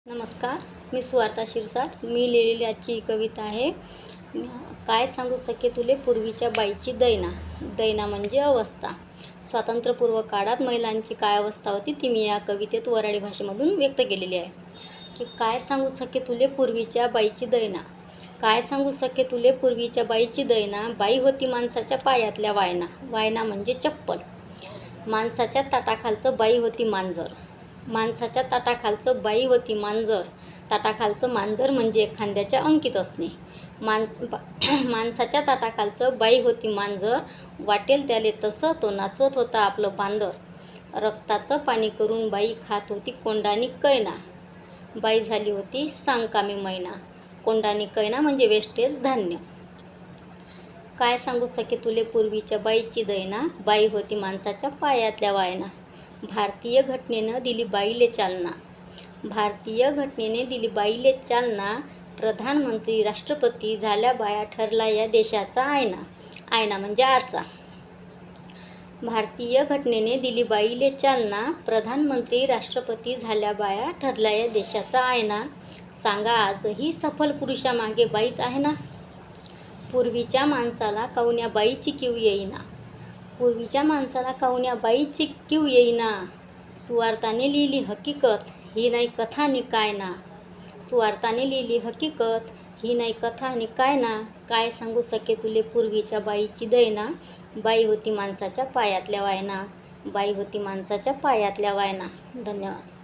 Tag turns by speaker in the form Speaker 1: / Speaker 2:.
Speaker 1: नमस्कार, मी सुवार्ता शिरसाट. मी लिहिलेली आजची ही कविता आहे. काय सांगू सके तुले पूर्वीच्या बाईची दैना. दैना म्हणजे अवस्था. स्वातंत्र्यपूर्व काळात महिलांची काय अवस्था होती ती मी या कवितेत वऱ्हाडी भाषेमधून व्यक्त केलेली आहे. की काय सांगू सके तुले पूर्वीच्या बाईची दैना. काय सांगू सके तुले पूर्वीच्या बाईची दैना. बाई होती माणसाच्या पायातल्या वायना. वायना म्हणजे चप्पल. माणसाच्या ताटाखालचं बाई होती मांजर. माणसाच्या ताटाखालचं बाई होती मांजर. ताटाखालचं मांजर म्हणजे एखाद्याच्या अंकित असणे. माणसाच्या ताटाखालचं बाई होती मांजर. वाटेल त्याले तसं तो नाचवत होता आपलं बांदर. रक्ताचं पाणी करून बाई खात होती कोंडानी कैना. बाई झाली होती सांगकामी मैना. कोंडानी कैना म्हणजे वेस्टेज धान्य. काय सांगू सके तुले पूर्वीच्या बाईची दैना. बाई होती माणसाच्या पायातल्या वायना. भारतीय घटनेनं दिली बाईले चालना. भारतीय घटनेने दिली बाईले चालना. प्रधानमंत्री राष्ट्रपती झाल्या बाया ठरला या देशाचा आयना. आयना म्हणजे आरसा. भारतीय घटनेने दिली बाईले चालना. प्रधानमंत्री राष्ट्रपती झाल्या बाया ठरला या देशाचा आयना. सांगा आजही सफल पुरुषामागे बाईच आहे ना. पूर्वीच्या माणसाला काऊन या बाईची कीव येईना. पूर्वीच्या माणसाला काऊन या बाईची कीव येईना. सुवार्ताने लिहिली हकीकत ही नाही कथा नि काय ना. सुवार्ताने लिहिली हकीकत ही नाही कथा नि काय ना. काय सांगू सके तुले पूर्वीच्या बाईची दैना. बाई होती माणसाच्या पायातल्या वायना. बाई होती माणसाच्या पायातल्या वायना. धन्यवाद.